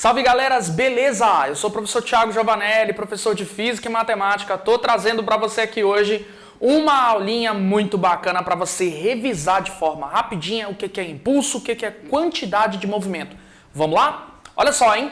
Salve galeras, beleza? Eu sou o professor Thiago Giovanelli, professor de Física e Matemática. Estou trazendo para você aqui hoje uma aulinha muito bacana para você revisar de forma rapidinha o que é impulso, o que é quantidade de movimento. Vamos lá? Olha só, hein?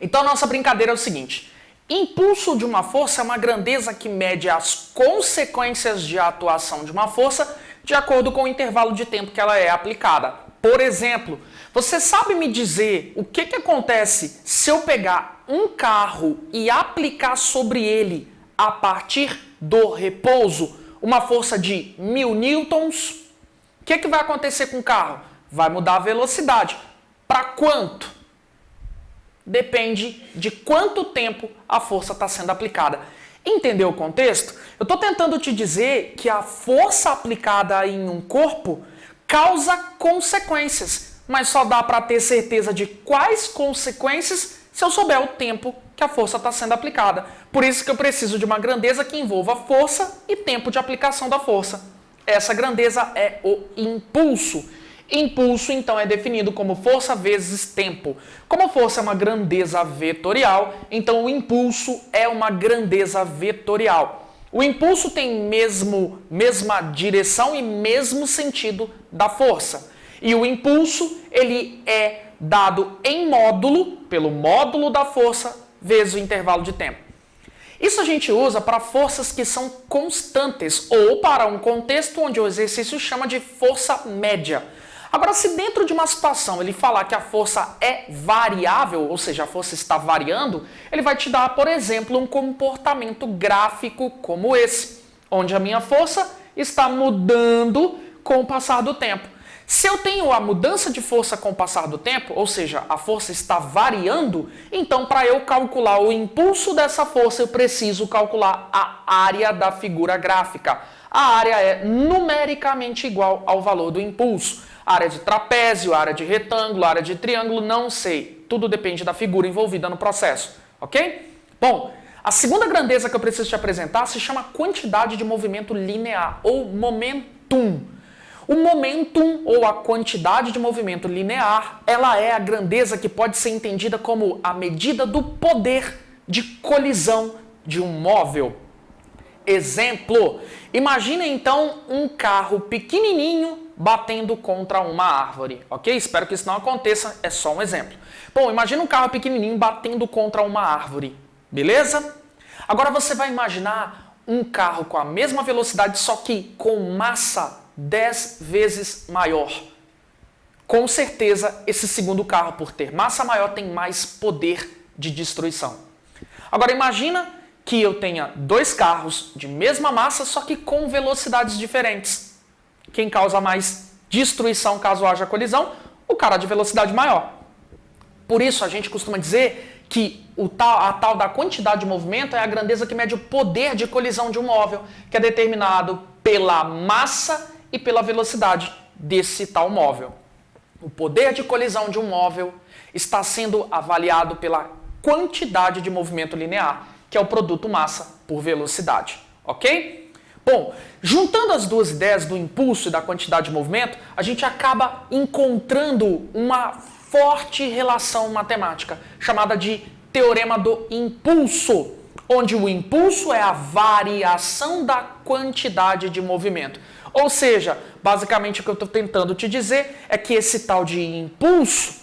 Então a nossa brincadeira é o seguinte. Impulso de uma força é uma grandeza que mede as consequências de atuação de uma força de acordo com o intervalo de tempo que ela é aplicada. Por exemplo, você sabe me dizer o que acontece se eu pegar um carro e aplicar sobre ele, a partir do repouso, uma força de 1000 newtons? O que vai acontecer com o carro? Vai mudar a velocidade. Para quanto? Depende de quanto tempo a força está sendo aplicada. Entendeu o contexto? Eu estou tentando te dizer que a força aplicada em um corpo causa consequências, mas só dá para ter certeza de quais consequências se eu souber o tempo que a força está sendo aplicada. Por isso que eu preciso de uma grandeza que envolva força e tempo de aplicação da força. Essa grandeza é o impulso. Impulso, então, é definido como força vezes tempo. Como a força é uma grandeza vetorial, então o impulso é uma grandeza vetorial. O impulso tem mesma direção e mesmo sentido da força. E o impulso, ele é dado em módulo, pelo módulo da força, vezes o intervalo de tempo. Isso a gente usa para forças que são constantes ou para um contexto onde o exercício chama de força média. Agora, se dentro de uma situação ele falar que a força é variável, ou seja, a força está variando, ele vai te dar, por exemplo, um comportamento gráfico como esse, onde a minha força está mudando com o passar do tempo. Se eu tenho a mudança de força com o passar do tempo, ou seja, a força está variando, então para eu calcular o impulso dessa força, eu preciso calcular a área da figura gráfica. A área é numericamente igual ao valor do impulso. Área de trapézio, área de retângulo, área de triângulo, não sei. Tudo depende da figura envolvida no processo, ok? Bom, a segunda grandeza que eu preciso te apresentar se chama quantidade de movimento linear, ou momentum. O momentum, ou a quantidade de movimento linear, ela é a grandeza que pode ser entendida como a medida do poder de colisão de um móvel. Exemplo, imagine então um carro pequenininho batendo contra uma árvore, ok? Espero que isso não aconteça, é só um exemplo. Bom, imagine um carro pequenininho batendo contra uma árvore, beleza? Agora você vai imaginar um carro com a mesma velocidade, só que com massa 10 vezes maior. Com certeza, esse segundo carro, por ter massa maior, tem mais poder de destruição. Agora imagina que eu tenha dois carros de mesma massa, só que com velocidades diferentes. Quem causa mais destruição caso haja colisão? O cara de velocidade maior. Por isso a gente costuma dizer que a tal da quantidade de movimento é a grandeza que mede o poder de colisão de um móvel, que é determinado pela massa e pela velocidade desse tal móvel. O poder de colisão de um móvel está sendo avaliado pela quantidade de movimento linear, que é o produto massa por velocidade, ok? Bom, juntando as duas ideias do impulso e da quantidade de movimento, a gente acaba encontrando uma forte relação matemática, chamada de teorema do impulso, onde o impulso é a variação da quantidade de movimento. Ou seja, basicamente o que eu estou tentando te dizer é que esse tal de impulso,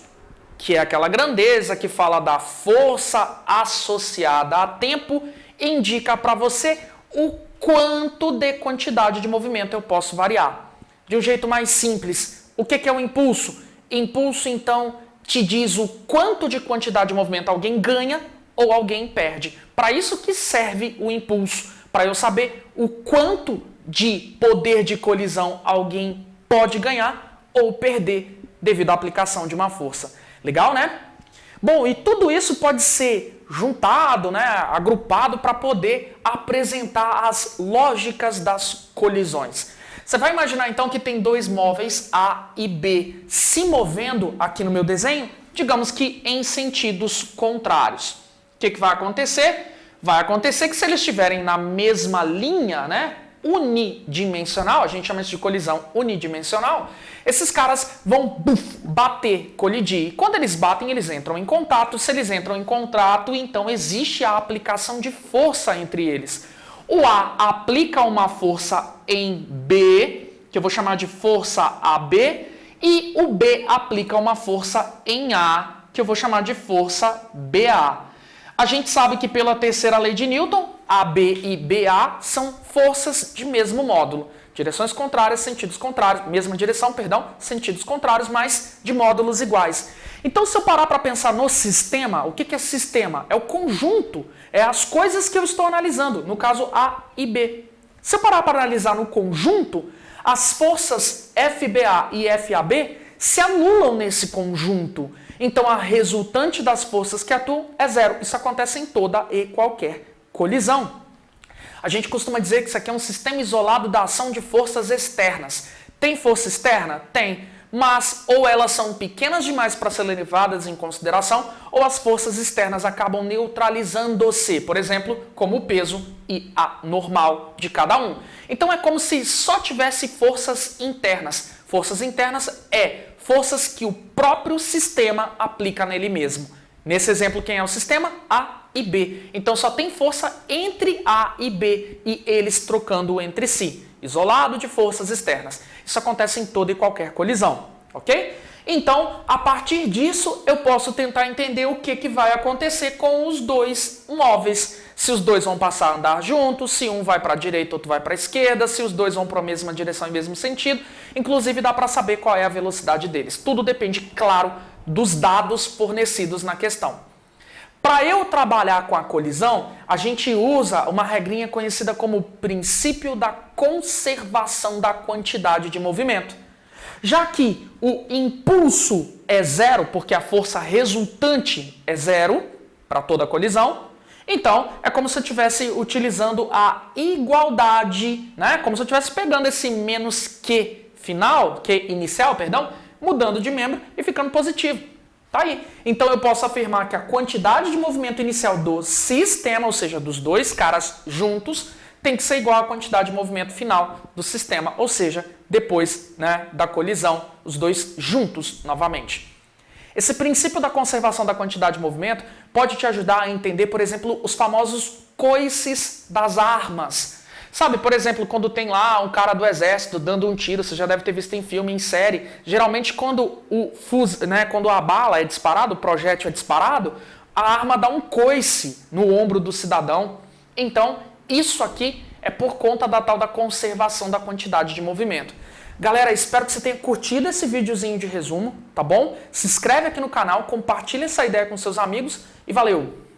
que é aquela grandeza que fala da força associada a tempo, indica para você o quanto de quantidade de movimento eu posso variar. De um jeito mais simples, o que é o impulso? Impulso, então, te diz o quanto de quantidade de movimento alguém ganha ou alguém perde. Para isso que serve o impulso, para eu saber o quanto de poder de colisão alguém pode ganhar ou perder devido à aplicação de uma força. Legal, né? Bom, e tudo isso pode ser juntado, né, agrupado para poder apresentar as lógicas das colisões. Você vai imaginar então que tem dois móveis A e B se movendo aqui no meu desenho, digamos que em sentidos contrários. O que vai acontecer? Vai acontecer que se eles estiverem na mesma linha, né, unidimensional, a gente chama isso de colisão unidimensional, esses caras vão bater, colidir. Quando eles batem, eles entram em contato. Se eles entram em contato, então existe a aplicação de força entre eles. O A aplica uma força em B, que eu vou chamar de força AB, e o B aplica uma força em A, que eu vou chamar de força BA. A gente sabe que pela terceira lei de Newton, AB e BA são forças de mesmo módulo. Direções contrárias, sentidos contrários, mesma direção, perdão, sentidos contrários, mas de módulos iguais. Então, se eu parar para pensar no sistema, o que é sistema? É o conjunto, é as coisas que eu estou analisando, no caso A e B. Se eu parar para analisar no conjunto, as forças FBA e FAB se anulam nesse conjunto. Então, a resultante das forças que atuam é zero. Isso acontece em toda e qualquer colisão. A gente costuma dizer que isso aqui é um sistema isolado da ação de forças externas. Tem força externa? Tem. Mas ou elas são pequenas demais para serem levadas em consideração, ou as forças externas acabam neutralizando-se, por exemplo, como o peso e a normal de cada um. Então é como se só tivesse forças internas. Forças internas é forças que o próprio sistema aplica nele mesmo. Nesse exemplo, quem é o sistema? A e B. Então só tem força entre A e B e eles trocando entre si, isolado de forças externas. Isso acontece em toda e qualquer colisão, ok? Então, a partir disso, eu posso tentar entender o que vai acontecer com os dois móveis. Se os dois vão passar a andar juntos, se um vai para a direita, outro vai para a esquerda, se os dois vão para a mesma direção e mesmo sentido. Inclusive, dá para saber qual é a velocidade deles. Tudo depende, claro, dos dados fornecidos na questão. Para eu trabalhar com a colisão, a gente usa uma regrinha conhecida como princípio da conservação da quantidade de movimento. Já que o impulso é zero, porque a força resultante é zero para toda a colisão, então é como se eu estivesse utilizando a igualdade, né? Como se eu estivesse pegando esse menos Q final, Q inicial, perdão, mudando de membro e ficando positivo. Tá aí. Então eu posso afirmar que a quantidade de movimento inicial do sistema, ou seja, dos dois caras juntos, tem que ser igual à quantidade de movimento final do sistema, ou seja, depois, né, da colisão, os dois juntos novamente. Esse princípio da conservação da quantidade de movimento pode te ajudar a entender, por exemplo, os famosos coices das armas. Sabe, por exemplo, quando tem lá um cara do exército dando um tiro, você já deve ter visto em filme, em série, geralmente quando quando a bala é disparada, o projétil é disparado, a arma dá um coice no ombro do cidadão. Então, isso aqui é por conta da tal da conservação da quantidade de movimento. Galera, espero que você tenha curtido esse videozinho de resumo, tá bom? Se inscreve aqui no canal, compartilha essa ideia com seus amigos e valeu!